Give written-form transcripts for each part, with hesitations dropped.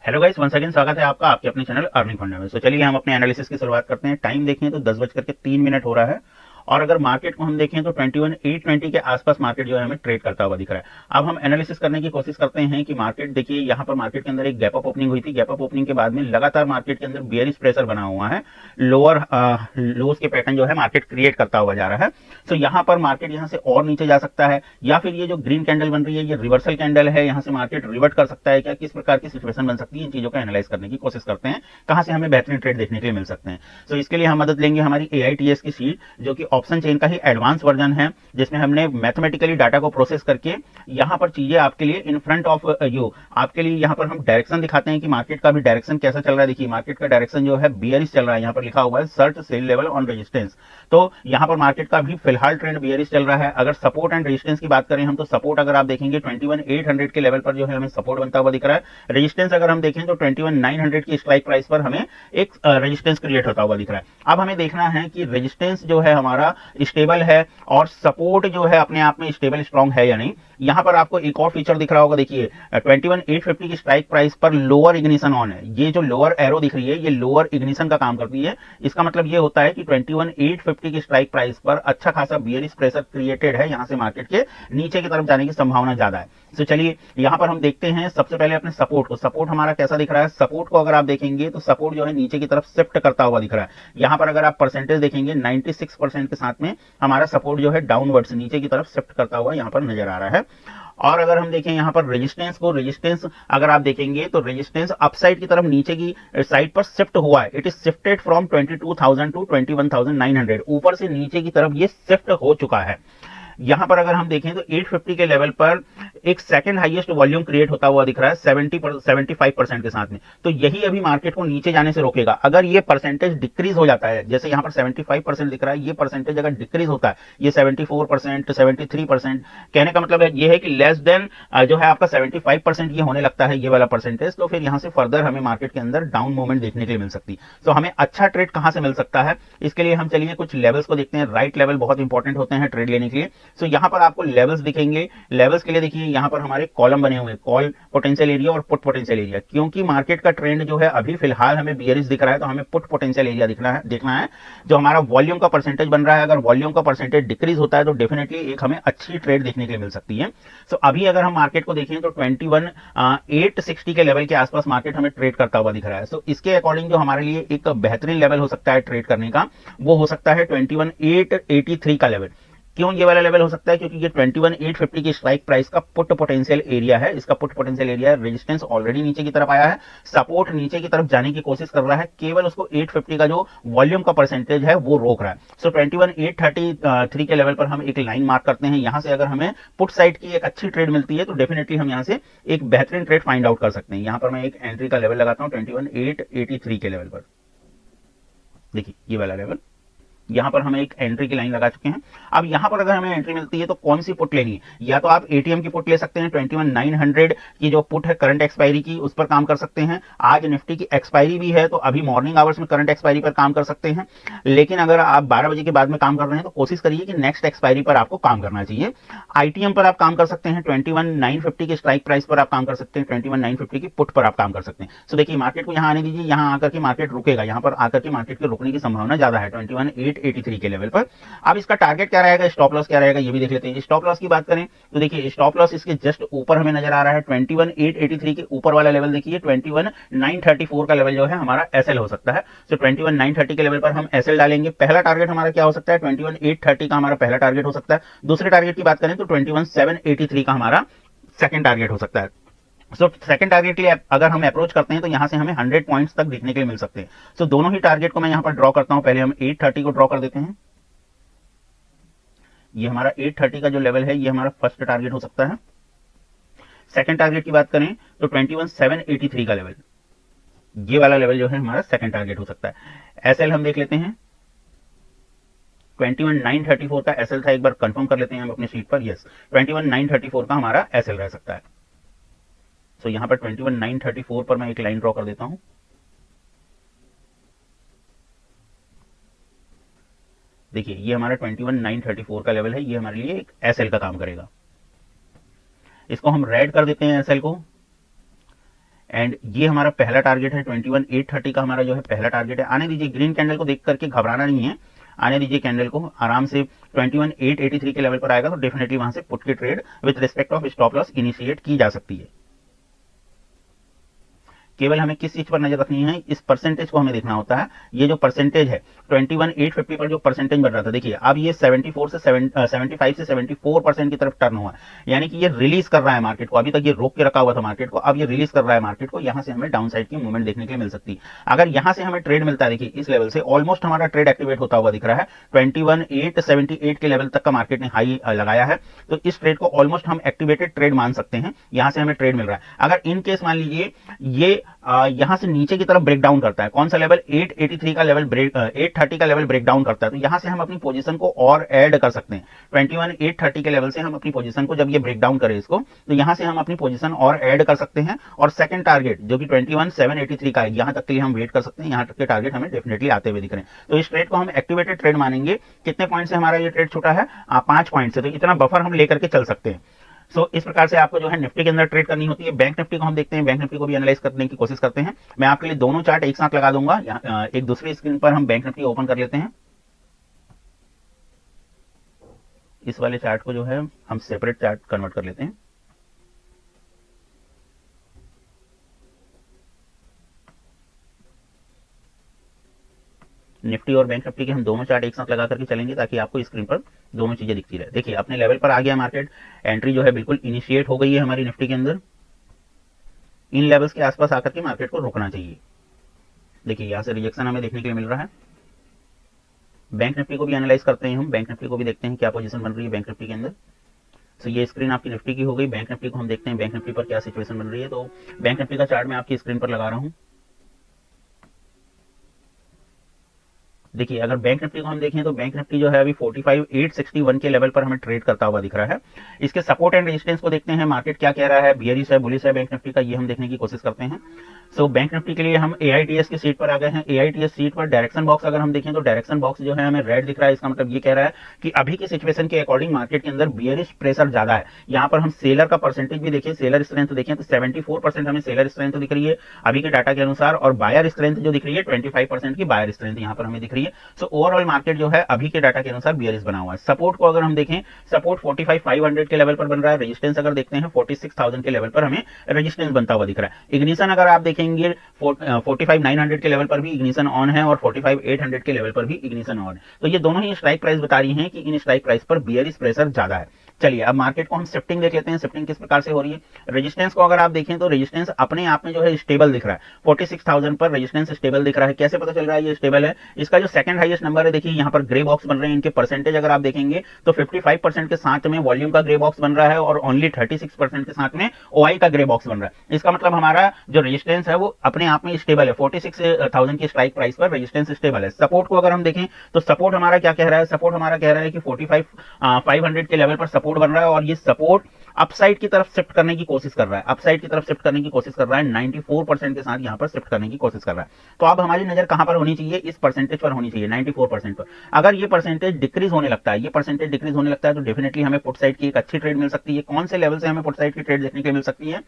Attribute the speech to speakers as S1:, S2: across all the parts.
S1: Hello guys, once again स्वागत है आपका आपके अपने चैनल अर्निंग फंडा में। चलिए हम अपने एनालिसिस की शुरुआत करते हैं। टाइम देखें तो 10:03 हो रहा है और अगर मार्केट को हम देखें तो 21,820 के आसपास मार्केट जो है हमें ट्रेड करता हुआ दिख रहा है। अब हम एनालिसिस करने की कोशिश करते हैं कि मार्केट देखिए यहाँ पर मार्केट के अंदर एक गैप अप ओपनिंग हुई थी। गैप अप ओपनिंग के बाद में लगातार मार्केट के अंदर बियरिश प्रेशर बना हुआ है, लोअर लोज के पैटर्न जो है मार्केट क्रिएट करता हुआ जा रहा है। तो यहाँ पर मार्केट यहाँ से और नीचे जा सकता है या फिर ये जो ग्रीन कैंडल बन रही है ये रिवर्सल कैंडल है, यहाँ से मार्केट रिवर्ट कर सकता है क्या, किस प्रकार की सिचुएशन बन सकती है, इन चीजों को एनालाइज करने की कोशिश करते हैं, कहां से हमें बेहतरीन ट्रेड देखने के लिए मिल सकते हैं। तो इसके लिए हम मदद लेंगे हमारी AITS की शीट, जो कि ऑप्शन चेन का ही एडवांस वर्जन है, जिसमें हमने मैथमेटिकली डाटा को प्रोसेस करके यहाँ पर चीजें आपके लिए इन फ्रंट ऑफ यू, आपके लिए यहाँ पर हम डायरेक्शन दिखाते हैं कि मार्केट का भी डायरेक्शन कैसा चल रहा है। देखिए मार्केट का डायरेक्शन जो है बियरिश चल रहा है, यहाँ पर लिखा हुआ है search sell level on resistance. तो यहाँ पर मार्केट का भी फिलहाल ट्रेंड बियरिश चल रहा है। अगर सपोर्ट एंड रेजिस्टेंस की बात करें हम, तो सपोर्ट अगर आप देखेंगे 21,800 के लेवल पर जो है हमें सपोर्ट बनता हुआ दिख रहा है। रेजिस्टेंस अगर हम देखें तो 21,900 की स्ट्राइक प्राइस पर हमें एक रेजिस्टेंस क्रिएट होता हुआ दिख रहा है। अब हमें देखना है कि रेजिस्टेंस जो है हमारा स्टेबल है और सपोर्ट जो है अपने आप में स्टेबल स्ट्रांग है या नहीं। यहां पर आपको एक और फीचर दिख रहा होगा, देखिए 21,850 की स्ट्राइक प्राइस पर लोअर इग्निशन ऑन है। ये जो लोअर एरो दिख रही है ये लोअर इग्निशन का काम करती है। इसका मतलब ये होता है कि 21,850 की स्ट्राइक प्राइस पर अच्छा खासा बियरिश प्रेशर क्रिएटेड है, यहां से मार्केट के नीचे की तरफ जाने की संभावना ज्यादा है। तो चलिए यहां पर हम देखते हैं सबसे पहले अपने सपोर्ट को। सपोर्ट हमारा कैसा दिख रहा है, सपोर्ट को अगर आप देखेंगे तो सपोर्ट जो है नीचे की तरफ शिफ्ट करता हुआ दिख रहा है। यहां पर अगर आप परसेंटेज देखेंगे 96% के साथ में हमारा सपोर्ट जो है डाउनवर्ड्स नीचे की तरफ शिफ्ट करता हुआ यहां पर नजर आ रहा है। और अगर हम देखें यहाँ पर रेजिस्टेंस को, रेजिस्टेंस अगर आप देखेंगे तो रेजिस्टेंस अपसाइड की तरफ नीचे की साइड पर शिफ्ट हुआ है। It is shifted from 22,000 to 21,900, ऊपर से नीचे की तरफ ये शिफ्ट हो चुका है। यहां पर अगर हम देखें तो 850 के लेवल पर एक सेकंड हाईएस्ट वॉल्यूम क्रिएट होता हुआ दिख रहा है 75% के साथ में। तो यही अभी मार्केट को नीचे जाने से रोकेगा। अगर ये परसेंटेज डिक्रीज हो जाता है, जैसे यहां पर 75% दिख रहा है, ये परसेंटेज अगर डिक्रीज होता है, ये 74%, 73%, कहने का मतलब है ये है कि लेस देन जो है आपका 75% ये होने लगता है ये वाला परसेंटेज, तो फिर यहां से फर्दर हमें मार्केट के अंदर डाउन मूवमेंट देखने के लिए मिल सकती है। तो हमें अच्छा ट्रेड कहां से मिल सकता है, इसके लिए हम चलिए कुछ लेवल्स को देखते हैं। राइट लेवल बहुत इंपॉर्टेंट होते हैं ट्रेड लेने के लिए। तो यहां पर आपको लेवल्स दिखेंगे। लेवल्स के लिए देखिए यहां पर हमारे कॉलम बने हुए हैं, कॉल पोटेंशियल एरिया और पुट पोटेंशियल एरिया। क्योंकि मार्केट का ट्रेंड जो है अभी फिलहाल हमें बियरिश दिख रहा है, तो हमें पुट पोटेंशियल एरिया देखना है जो हमारा वॉल्यूम का परसेंटेज बन रहा है। अगर वॉल्यूम का परसेंटेज डिक्रीज होता है तो डेफिनेटली एक हमें अच्छी ट्रेड देखने के लिए मिल सकती है। तो अभी अगर हम मार्केट को देखें तो 21,860 के लेवल के आसपास मार्केट हमें ट्रेड करता हुआ दिख रहा है। तो इसके अकॉर्डिंग जो हमारे लिए एक बेहतरीन लेवल हो सकता है ट्रेड करने का, वो हो सकता है 21,883 का लेवल। क्यों ये वाला लेवल हो सकता है, क्योंकि ये 21,850 की स्ट्राइक प्राइस का पुट पोटेंशियल एरिया है। इसका put potential area resistance already नीचे की तरफ आया है, सपोर्ट नीचे की तरफ जाने की कोशिश कर रहा है, केवल उसको 850 का जो वॉल्यूम का परसेंटेज है वो रोक रहा है। सो 21,833 के लेवल पर हम एक लाइन मार्क करते हैं। यहां से अगर हमें पुट साइड की एक अच्छी ट्रेड मिलती है तो डेफिनेटली हम यहां से एक बेहतरीन ट्रेड फाइंड आउट कर सकते हैं। यहां पर मैं एक एंट्री का लेवल लगाता हूं 21,883 के लेवल पर। देखिए ये वाला लेवल, यहां पर हम एक एंट्री की लाइन लगा चुके हैं। अब यहां पर अगर हमें एंट्री मिलती है तो कौन सी पुट लेनी है, या तो आप एटीएम की पुट ले सकते हैं 21,900 की जो पुट है करंट एक्सपायरी की, उस पर काम कर सकते हैं। आज निफ्टी की एक्सपायरी भी है तो अभी मॉर्निंग आवर्स में करंट एक्सपायरी पर काम कर सकते हैं। लेकिन अगर आप 12 बजे के बाद में काम कर रहे हैं तो कोशिश करिए कि नेक्स्ट एक्सपायरी पर आपको काम करना चाहिए। आईटीएम पर आप काम कर सकते हैं 21,950 की स्ट्राइक प्राइस पर आप काम कर सकते हैं, 21,950 की पुट पर आप काम कर सकते हैं। सो देखिए मार्केट को यहां आने दीजिए, यहां आकर के मार्केट रुकेगा, यहां पर आकर के मार्केट के रुकने की संभावना ज्यादा है 21,883 के लेवल पर। अब इसका टारगेट क्या रहेगा, स्टॉप लॉस क्या रहेगा, ये भी देख लेते हैं। स्टॉप लॉस की बात करें तो देखिए स्टॉप लॉस इसके जस्ट ऊपर हमें नजर आ रहा है 21,883 के ऊपर वाला लेवल। देखिए 21,934 का लेवल जो है हमारा एसएल हो सकता है। तो 21,930 के लेवल पर हम एसएल डालेंगे। पहला टारगेट हमारा क्या हो सकता है, 21,830 का हमारा पहला टारगेट हो सकता है। दूसरे टारगेट की बात करें तो 21,783 का हमारा सेकंड टारगेट हो सकता है। सो सेकंड टारगेट के लिए अगर हम अप्रोच करते हैं तो यहां से हमें 100 पॉइंट्स तक देखने के लिए मिल सकते हैं। सो दोनों ही टारगेट को मैं यहां पर ड्रॉ करता हूं। पहले हम 830 को ड्रॉ कर देते हैं। ये हमारा 830 का जो लेवल है ये हमारा फर्स्ट टारगेट हो सकता है। सेकंड टारगेट की बात करें तो 21,783 का लेवल, ये वाला लेवल जो है हमारा सेकंड टारगेट हो सकता है। एसएल हम देख लेते हैं, 21,934 का एसएल था, एक बार कंफर्म कर लेते हैं हम अपने शीट पर। यस, 21,934 का हमारा एसएल रह सकता है। सो यहां पर 21,934 पर मैं एक लाइन ड्रॉ कर देता हूं। देखिए ये हमारा 21,934 का लेवल है, ये हमारे लिए एक एसएल का काम करेगा। इसको हम रेड कर देते हैं एसएल को। एंड ये हमारा पहला टारगेट है 21,830 का हमारा जो है पहला टारगेट है। आने दीजिए, ग्रीन कैंडल को देख करके घबराना नहीं है, आने दीजिए कैंडल को आराम से 21,883 के लेवल पर आएगा तो डेफिनेटली वहां से पुट की trade with respect of stop loss initiate की जा सकती है। केवल हमें किस चीज पर नजर रखनी है, इस परसेंटेज को हमें देखना होता है। ये जो परसेंटेज है 21,850 पर जो परसेंटेज बढ़ रहा था, देखिए अब ये 74 से 75 से 74% की तरफ टर्न हुआ है, यानी कि ये रिलीज कर रहा है मार्केट को। अभी तक ये रोक के रखा हुआ था मार्केट को, अब ये रिलीज कर रहा है मार्केट को। यहां से हमें डाउन साइड की मूवमेंट देखने के लिए मिल सकती है। अगर यहां से हमें ट्रेड मिलता है, देखिए इस लेवल से ऑलमोस्ट हमारा ट्रेड एक्टिवेट होता हुआ दिख रहा है। 21,878 के लेवल तक का मार्केट ने हाई लगाया है, तो इस ट्रेड को ऑलमोस्ट हम एक्टिवेटेड ट्रेड मान सकते हैं। यहां से हमें ट्रेड मिल रहा है। अगर इन केस मान लीजिए ये यहां से नीचे की तरफ ब्रेक डाउन करता है, कौन सा लेवल 883 का लेवल, 830 का लेवल ब्रेक डाउन करता है, तो यहां से हम अपनी पोजीशन को और ऐड कर सकते हैं। 21,830 के लेवल से हम अपनी पोजीशन को, जब ये ब्रेक डाउन करे इसको, तो यहां से हम अपनी पोजीशन और ऐड कर सकते हैं। और सेकंड टारगेट जो कि 21,783 का है, यहां तक के लिए हम वेट कर सकते हैं। यहां तक के टारगेट हमें डेफिनेटली आते हुए दिख रहे हैं। तो इस ट्रेड को हम एक्टिवेटेड ट्रेड मानेंगे। कितने पॉइंट से हमारा ये ट्रेड छूटा है? 5 पॉइंट से। तो इतना बफर हम लेकर के चल सकते हैं। इस प्रकार से आपको जो है निफ्टी के अंदर ट्रेड करनी होती है। बैंक निफ्टी को हम देखते हैं, बैंक निफ्टी को भी एनालाइज करने की कोशिश करते हैं। मैं आपके लिए दोनों चार्ट एक साथ लगा दूंगा। एक दूसरी स्क्रीन पर हम बैंक निफ्टी ओपन कर लेते हैं। इस वाले चार्ट को जो है हम सेपरेट चार्ट कन्वर्ट कर लेते हैं। निफ्टी और बैंक निफ्टी के हम दोनों चार्ट एक साथ लगा करके चलेंगे ताकि आपको स्क्रीन पर दोनों चीजें दिखती रहे। देखिए अपने लेवल पर आ गया मार्केट, एंट्री जो है बिल्कुल इनिशिएट हो गई है हमारी निफ्टी के अंदर। इन लेवल्स के आसपास आकर के मार्केट को रुकना चाहिए। देखिए यहां से रिजेक्शन हमें देखने के लिए मिल रहा है। बैंक निफ्टी को भी एनालाइज करते हैं हम, बैंक निफ्टी को भी देखते हैं क्या पोजीशन बन रही है बैंक निफ्टी के अंदर। ये स्क्रीन आपकी निफ्टी की हो गई। बैंक निफ्टी को हम देखते हैं, बैंक निफ्टी पर क्या सिचुएशन बन रही है। तो बैंक निफ्टी का चार्ट मैं आपकी स्क्रीन पर लगा रहा हूं। देखिए अगर बैंक निफ्टी को हम देखें तो बैंक निफ्टी जो है अभी 45,861 के लेवल पर हमें ट्रेड करता हुआ दिख रहा है। इसके सपोर्ट एंड रेजिस्टेंस को देखते हैं, मार्केट क्या कह रहा है, बियरिश है, बुलिश है बैंक निफ्टी का, ये हम देखने की कोशिश करते हैं। बैंक निफ्टी के लिए हम AITS की सीट पर आ गए हैं। AITS सीट पर डायरेक्शन बॉक्स अगर हम देखें तो डायरेक्शन बॉक्स जो है हमें रेड दिख रहा है। इसका मतलब ये कह रहा है कि अभी की सिचुएशन के अकॉर्डिंग मार्केट के अंदर बियरिश प्रेशर ज्यादा है। यहाँ पर हम सेलर का परसेंटेज भी देखें, सेलर स्ट्रेंथ देखें तो 74% हमें सेलर स्ट्रेंथ दिख रही है अभी के डाटा के अनुसार, और बायर स्ट्रेंथ जो दिख रही है 25% की बायर स्ट्रेंथ यहाँ पर हमें दिख रही है। ओवरऑल मार्केट जो है अभी के डाटा के अनुसार बियरिश बना हुआ है। सपोर्ट को अगर हम देखें, सपोर्ट 45,500 के लेवल पर बन रहा है। रेजिस्टेंस अगर देखते हैं 46,000 के लेवल पर हमें रेजिस्टेंस बनता हुआ दिख रहा है। इग्निशन अगर आप देखेंगे 45,900 के लेवल पर भी इग्निशन ऑन है और 45,800 के लेवल पर भी इग्निशन ऑन है। तो ये दोनों ही स्ट्राइक प्राइस बता रही हैं कि इन स्ट्राइक प्राइस पर बियरिश प्रेशर ज्यादा है। चलिए अब मार्केट को हम शिफ्टिंग देख लेते हैं, शिफ्टिंग किस प्रकार से हो रही है। रेजिस्टेंस को अगर आप देखें तो रेजिस्टेंस अपने आप में जो है स्टेबल दिख रहा है। 46,000 पर रेजिस्टेंस स्टेबल दिख रहा है। कैसे पता चल रहा है ये स्टेबल है? इसका जो सेकंड हाईएस्ट नंबर है, देखिए यहाँ पर ग्रे बॉक्स बन रहे हैं, इनके परसेंटेज अगर आप देखेंगे तो 55% के साथ में वॉल्यूम का ग्रे बॉक्स बन रहा है और ओनली 36% के साथ में OI का ग्रे बॉक्स बन रहा है। इसका मतलब हमारा जो रेजिस्टेंस है वो अपने आप में स्टेबल है। 46,000 की स्ट्राइक प्राइस पर रेजिस्टेंस स्टेबल है। सपोर्ट को अगर हम देखें तो सपोर्ट हमारा क्या कह रहा है, सपोर्ट हमारा कह रहा है कि 45,500 के लेवल पर सपोर्ट बन रहा है और ये सपोर्ट अपसाइड की तरफ शिफ्ट करने की कोशिश कर रहा है, अपसाइड की तरफ शिफ्ट करने की कोशिश कर रहा है। 94% के साथ यहां पर शिफ्ट करने की कोशिश कर रहा है। तो अब हमारी नजर कहां पर होनी चाहिए? इस परसेंटेज पर होनी चाहिए, 94% पर। अगर ये परसेंटेज डिक्रीज होने लगता है, ये परसेंटेज डिक्रीज होने लगता है तो डेफिनेटली हमें पुट साइड की एक अच्छी ट्रेड मिल सकती है। कौन से लेवल से हमें पुट साइड की ट्रेड देखने के लिए मिल सकती है?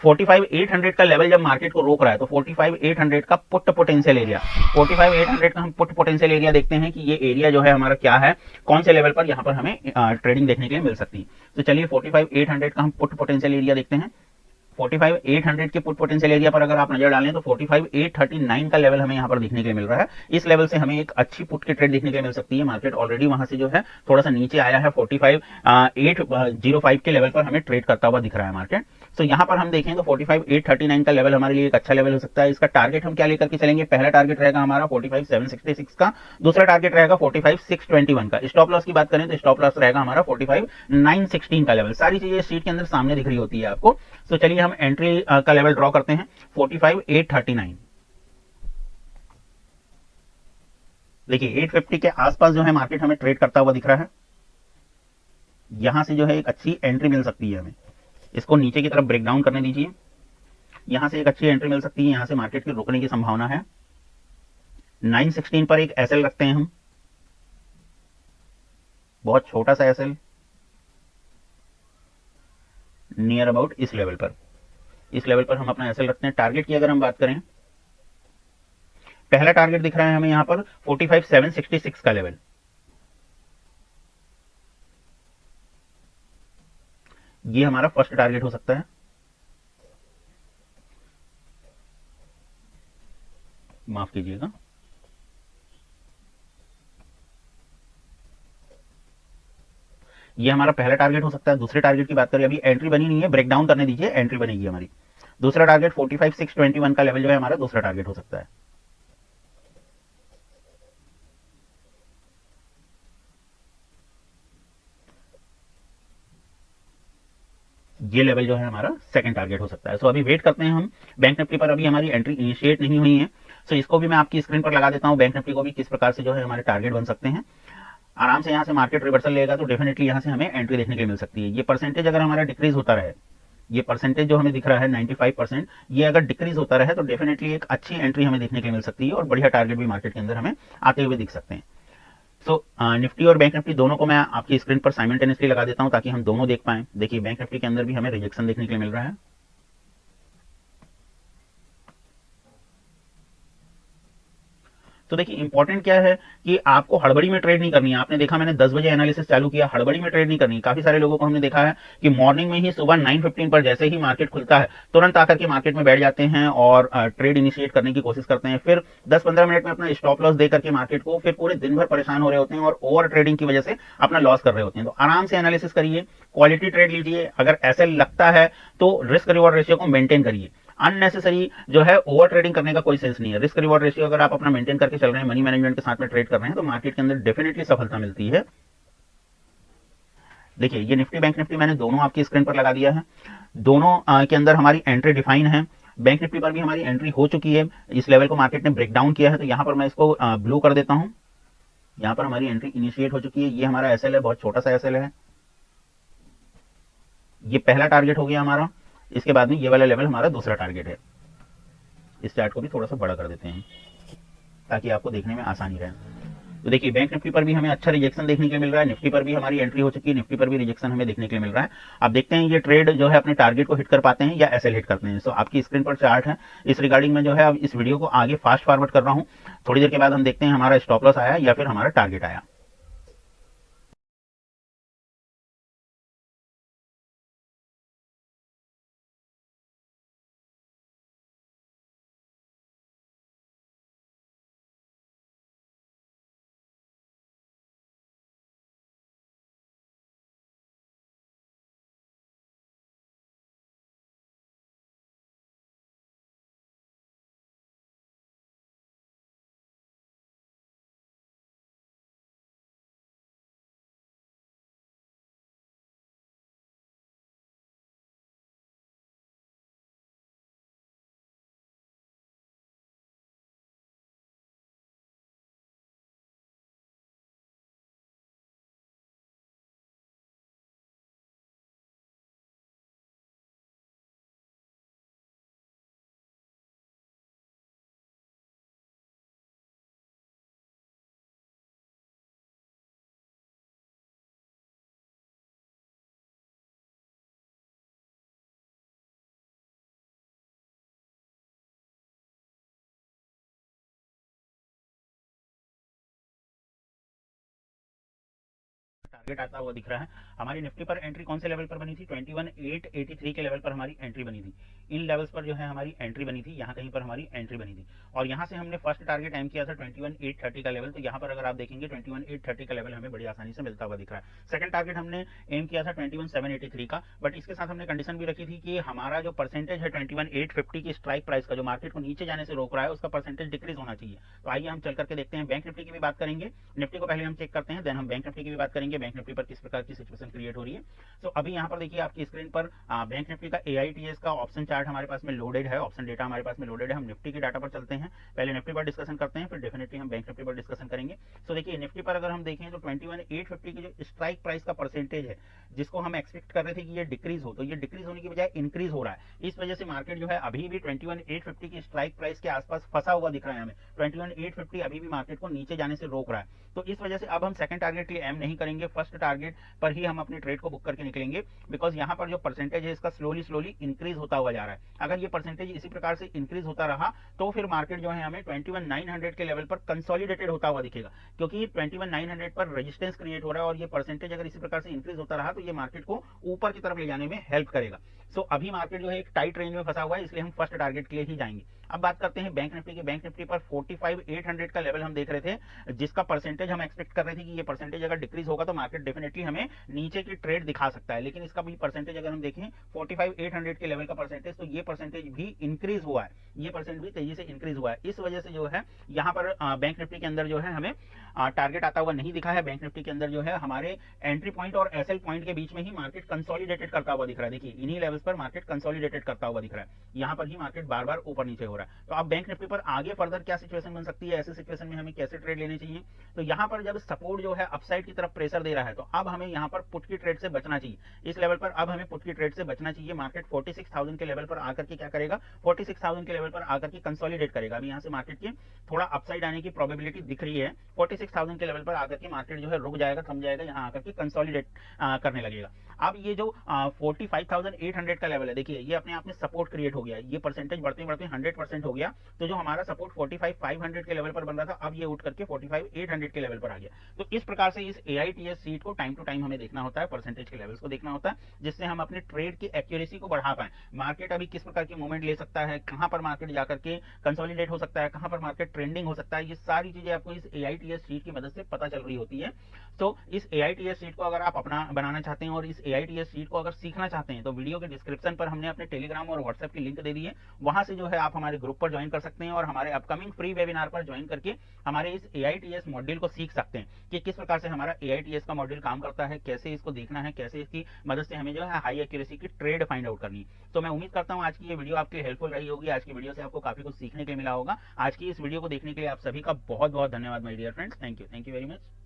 S1: 45,800 का लेवल जब मार्केट को रोक रहा है तो 45,800 का पुट पोटेंशियल एरिया, 45,800 का हम पुट पोटेंशियल एरिया देखते हैं कि ये एरिया जो है हमारा क्या है, कौन से लेवल पर यहाँ पर हमें ट्रेडिंग देखने के लिए मिल सकती है। तो चलिए 45,800 का हम पुट पोटेंशियल एरिया देखते हैं। 45,800 के पुट पोटेंशियल एरिया पर अगर आप नजर डालें तो 45,839 का लेवल हमें यहाँ पर देखने के लिए मिल रहा है। इस लेवल से हमें एक अच्छी पुट की ट्रेड देखने के लिए मिल सकती है। मार्केट ऑलरेडी वहां से जो है थोड़ा सा नीचे आया है, 45,805 के लेवल पर हमें ट्रेड करता हुआ दिख रहा है मार्केट। यहाँ पर हम देखें तो 45,839 का लेवल हमारे लिए एक अच्छा लेवल हो सकता है। इसका टारगेट हम क्या लेकर के चलेंगे? पहला टारगेट रहेगा हमारा 45,766 का, दूसरा टारगेट रहेगा 45,621 का। स्टॉप लॉस की बात करें तो स्टॉप लॉस रहेगा हमारा 45,916 का लेवल। सारी चीजें शीट के अंदर सामने दिख रही होती है आपको। तो चलिए हम एंट्री का लेवल ड्रॉ करते हैं 45,839। देखिए 850 के आसपास जो है मार्केट हमें ट्रेड करता हुआ दिख रहा है। यहां से जो है एक अच्छी एंट्री मिल सकती है हमें। इसको नीचे की तरफ ब्रेक डाउन करने दीजिए। यहां से एक अच्छी एंट्री मिल सकती है, यहां से मार्केट की रुकने की संभावना है। 916 पर एक एसएल रखते हैं हम, बहुत छोटा सा एसएल नियर अबाउट इस लेवल पर। इस लेवल पर हम अपना एसएल रखते हैं। टारगेट की अगर हम बात करें, पहला टारगेट दिख रहा है हमें यहाँ पर 45,766 का लेवल। ये हमारा फर्स्ट टारगेट हो सकता है। माफ कीजिएगा, ये हमारा पहला टारगेट हो सकता है। दूसरे टारगेट की बात करें, अभी एंट्री बनी नहीं है, ब्रेक डाउन करने दीजिए, एंट्री बनेगी हमारी। दूसरा टारगेट 45,621 का लेवल जो है हमारा दूसरा टारगेट हो सकता है। ये लेवल जो है हमारा सेकंड टारगेट हो सकता है। सो अभी वेट करते हैं हम। बैंक निफ्टी पर अभी हमारी एंट्री इनिशिएट नहीं हुई है। सो इसको भी मैं आपकी स्क्रीन पर लगा देता हूं, बैंक निफ्टी को भी किस प्रकार से जो है हमारे टारगेट बन सकते हैं। आराम से यहाँ से मार्केट रिवर्सल लेगा तो डेफिनेटली यहाँ से हमें एंट्री देखने के लिए मिल सकती है। ये परसेंटेज अगर हमारा डिक्रीज होता रहे, ये परसेंटेज जो हमें दिख रहा है 95%, ये अगर डिक्रीज होता रहे तो डेफिनेटली एक अच्छी एंट्री हमें देखने के लिए मिल सकती है और बढ़िया टारगेट भी मार्केट के अंदर हमें आते हुए दिख सकते हैं। सो निफ्टी और बैंक निफ्टी दोनों को मैं आपकी स्क्रीन पर साइमल्टेनियसली लगा देता हूं ताकि हम दोनों देख पाएं। देखिए बैंक निफ्टी के अंदर भी हमें रिजेक्शन देखने के लिए मिल रहा है। तो देखिए इंपॉर्टेंट क्या है कि आपको हड़बड़ी में ट्रेड नहीं करनी है। आपने देखा मैंने 10 बजे एनालिसिस चालू किया, हड़बड़ी में ट्रेड नहीं करनी। काफी सारे लोगों को हमने देखा है कि मॉर्निंग में ही सुबह 9:15 पर जैसे ही मार्केट खुलता है तुरंत आकर के मार्केट में बैठ जाते हैं और ट्रेड इनिशिएट करने की कोशिश करते हैं। फिर 10-15 मिनट में अपना स्टॉप लॉस दे करके मार्केट को फिर पूरे दिन भर परेशान हो रहे होते हैं और ओवर ट्रेडिंग की वजह से अपना लॉस कर रहे होते हैं। तो आराम से एनालिसिस करिए, क्वालिटी ट्रेड लीजिए। अगर ऐसे लगता है तो रिस्क रिवॉर्ड रेशियो को मेंटेन करिए। अननेसेसरी जो है ओवर ट्रेडिंग करने का कोई सेंस नहीं है। रिस्क रिवॉर्ड रेशियो अगर आप अपना मेंटेन करके चल रहे हैं, मनी मैनेजमेंट के साथ में ट्रेड कर रहे हैं, तो मार्केट के अंदर डेफिनेटली सफलता मिलती है। देखिए ये निफ्टी बैंक निफ्टी मैंने दोनों आपकी स्क्रीन पर लगा दिया है। दोनों के अंदर हमारी एंट्री डिफाइन है। बैंक निफ्टी पर भी हमारी एंट्री हो चुकी है। इस लेवल को मार्केट ने ब्रेक डाउन किया है, तो यहां पर मैं इसको ब्लू कर देता हूं। यहां पर हमारी एंट्री इनिशिएट हो चुकी है। ये हमारा एसएल है, बहुत छोटा सा एसएल है। ये पहला टारगेट हो गया हमारा। इसके बाद में ये वाला लेवल हमारा दूसरा टारगेट है। इस चार्ट को भी थोड़ा सा बड़ा कर देते हैं ताकि आपको देखने में आसानी रहे। तो देखिए बैंक निफ्टी पर भी हमें अच्छा रिजेक्शन देखने के लिए मिल रहा है। निफ्टी पर भी हमारी एंट्री हो चुकी है, निफ्टी पर भी रिजेक्शन हमें देखने के लिए मिल रहा है। आप देखते हैं ये ट्रेड जो है अपने टारगेट को हिट कर पाते हैं या एसएल हिट करते हैं। सो आपकी स्क्रीन पर चार्ट है। इस रिगार्डिंग में जो है अब इस वीडियो को आगे फास्ट फॉरवर्ड कर रहा हूं। थोड़ी देर के बाद हम देखते हैं हमारा स्टॉप लॉस आया या फिर हमारा टारगेट आया। टारगेट आता हुआ दिख रहा है। हमारी निफ्टी पर एंट्री कौन से लेवल पर बनी थी? 21,883 के लेवल पर हमारी एंट्री बनी थी। इन लेवल्स पर जो है हमारी एंट्री बनी थी, यहाँ कहीं पर हमारी एंट्री बनी थी और यहाँ से हमने फर्स्ट टारगेट एम किया था 21,830 का लेवल। तो यहाँ पर अगर आप देखेंगे 21,830 का लेवल हमें बड़ी आसानी से मिलता हुआ दिख रहा है। सेकंड टारगेट हमने एम किया था 21,783 का, बट इसके साथ हमने कंडीशन भी रखी थी कि हमारा जो परसेंटेज है 21,850 की स्ट्राइक प्राइस का, जो मार्केट को नीचे जाने से रोक रहा है, उसका परसेंटेज डिक्रीज होना चाहिए। तो आइए हम चल करके देखते हैं। बैंक निफ्टी की भी बात करेंगे, निफ्टी को पहले हम चेक करते हैं, देन हम बैंक निफ्टी की भी बात करेंगे, बैंक निफ्टी पर किस प्रकार की सिचुएशन क्रिएट हो रही है। तो अभी यहाँ पर देखिए आपकी स्क्रीन पर बैंक निफ्टी का एआईटीएस का ऑप्शन चार्ट हमारे पास में लोडेड है, ऑप्शन डेटा हमारे पास में लोडेड है। हम निफ्टी के डाटा पर चलते हैं, पहले निफ्टी पर डिस्कशन करते हैं, फिर डेफिनेटली हम बैंक निफ्टी पर डिस्कशन करेंगे। तो देखिए निफ्टी पर अगर हम देखें तो 21,850 की जो स्ट्राइक प्राइस का परसेंटेज है, जिसको हम एक्सपेक्ट कर रहे थे कि ये डिक्रीज हो, तो ये डिक्रीज होने की बजाय इंक्रीज हो रहा है। इस वजह से मार्केट जो है अभी भी 21,850 की स्ट्राइक प्राइस के आसपास फंसा हुआ दिख रहा है हमें। 21,850 अभी भी मार्केट को नीचे जाने से रोक रहा है। तो इस वजह से अब हम सेकंड टारगेट के लिए एम नहीं करेंगे, फर्स्ट फर्स्ट टारगेट पर ही हम अपनी ट्रेड को बुक करके निकलेंगे, बिकॉज यहाँ पर जो परसेंटेज है इसका स्लोली इंक्रीज होता हुआ जा रहा है। अगर ये परसेंटेज इसी प्रकार से इंक्रीज होता रहा तो फिर मार्केट जो है हमें 21,900 के लेवल पर कंसोलिडेटेड होता हुआ दिखेगा, क्योंकि 21,900 पर रेजिस्टेंस क्रिएट हो रहा है और ये परसेंटेज अगर इसी प्रकार से इंक्रीज होता रहा तो ये मार्केट को ऊपर की तरफ ले जाने में हेल्प करेगा। सो अभी मार्केट जो है एक टाइट रेंज में फंसा हुआ है, इसलिए हम फर्स्ट टारगेट के लिए ही जाएंगे। अब बात करते हैं बैंक निफ्टी की। बैंक निफ्टी पर 45,800 का लेवल हम देख रहे थे, जिसका परसेंटेज हम एक्सपेक्ट कर रहे थे कि ये परसेंटेज अगर डिक्रीज होगा तो मार्केट डेफिनेटली हमें नीचे की ट्रेड दिखा सकता है, लेकिन इसका भी परसेंटेज अगर हम देखें 45,800 के लेवल का परसेंटेज, तो ये परसेंटेज भी इंक्रीज हुआ है, ये परसेंट भी तेजी से इंक्रीज हुआ है। इस वजह से जो है यहाँ पर बैंक निफ्टी के अंदर जो है हमें टारगेट आता हुआ नहीं दिखा है। बैंक निफ्टी के अंदर जो है हमारे एंट्री पॉइंट और एसएल पॉइंट के बीच में ही मार्केट कंसोलिडेटेड करता हुआ दिख रहा है। देखिए इन्हीं लेवल्स पर मार्केट कंसोलिडेटेड करता हुआ दिख रहा है, यहाँ पर ही मार्केट बार बार ऊपर नीचे हो रहा है। तो अब बैंक निफ्टी पर आगे फर्दर क्या सिचुएशन बन सकती है, ऐसे सिचुएशन में हमें कैसे ट्रेड लेनी चाहिए? तो यहाँ पर जब सपोर्ट जो है अपसाइड की तरफ प्रेशर दे रहा है, तो अब हमें यहाँ पर पुट की ट्रेड से बचना चाहिए। इस लेवल पर अब हमें पुट की ट्रेड से बचना चाहिए। मार्केट 46,000 के लेवल पर आकर के क्या करेगा, 46,000 के लेवल पर आकर के कंसोलिडेट करेगा। अभी यहाँ से मार्केट की थोड़ा अपसाइड आने की प्रोबेबिलिटी दिख रही है। 46,000 के लेवल पर आकर के मार्केट जो है रुक जाएगा, थम जाएगा, यहाँ आकर के कंसोलिडेट करने लगेगा। अब ये जो 45,800 का लेवल है, देखिए ये अपने आप में सपोर्ट क्रिएट हो गया, ये परसेंटेज बढ़ते बढ़ते 100% हो गया। तो जो हमारा सपोर्ट 45,500 के लेवल पर बन रहा था, अब ये उठ करके 45,800 के लेवल पर आ गया। तो इस प्रकार से इस AITS सीट को टाइम टू टाइम हमें देखना होता है, परसेंटेज के लेवल्स को देखना होता है, जिससे हम अपने ट्रेड की एक्यूरेसी को बढ़ा पाए। मार्केट अभी किस प्रकार की मूवमेंट ले सकता है, कहां पर मार्केट जाकर के कंसोलिडेट हो सकता है, कहां पर मार्केट ट्रेंडिंग हो सकता है, ये सारी चीजें आपको इस AITS सीट की मदद से पता चल रही होती है। तो इस AITS सीट को अगर आप अपना बनाना चाहते हैं और इस AITS सीट को अगर सीखना चाहते हैं, तो वीडियो के डिस्क्रिप्शन पर हमने अपने टेलीग्राम और व्हाट्सएप की लिंक दे दी है, वहां से जो है आप हमारे ग्रुप पर ज्वाइन कर सकते हैं और हमारे अपकमिंग फ्री वेबिनार पर ज्वाइन करके हमारे इस AITS मॉड्यूल को सीख सकते हैं कि किस प्रकार से हमारा AITS का मॉड्यूल काम करता है, कैसे इसको देखना है, कैसे इसकी मदद से हमें जो है हाई एक्यूरेसी की ट्रेड फाइंड आउट करनी है। तो मैं उम्मीद करता हूं आज की ये वीडियो आपके लिए हेल्पफुल रही होगी। आज की वीडियो से आपको काफी कुछ सीखने के लिए मिला होगा। आज की इस वीडियो को देखने के लिए आप सभी का बहुत बहुत धन्यवाद my dear friends. Thank you very much.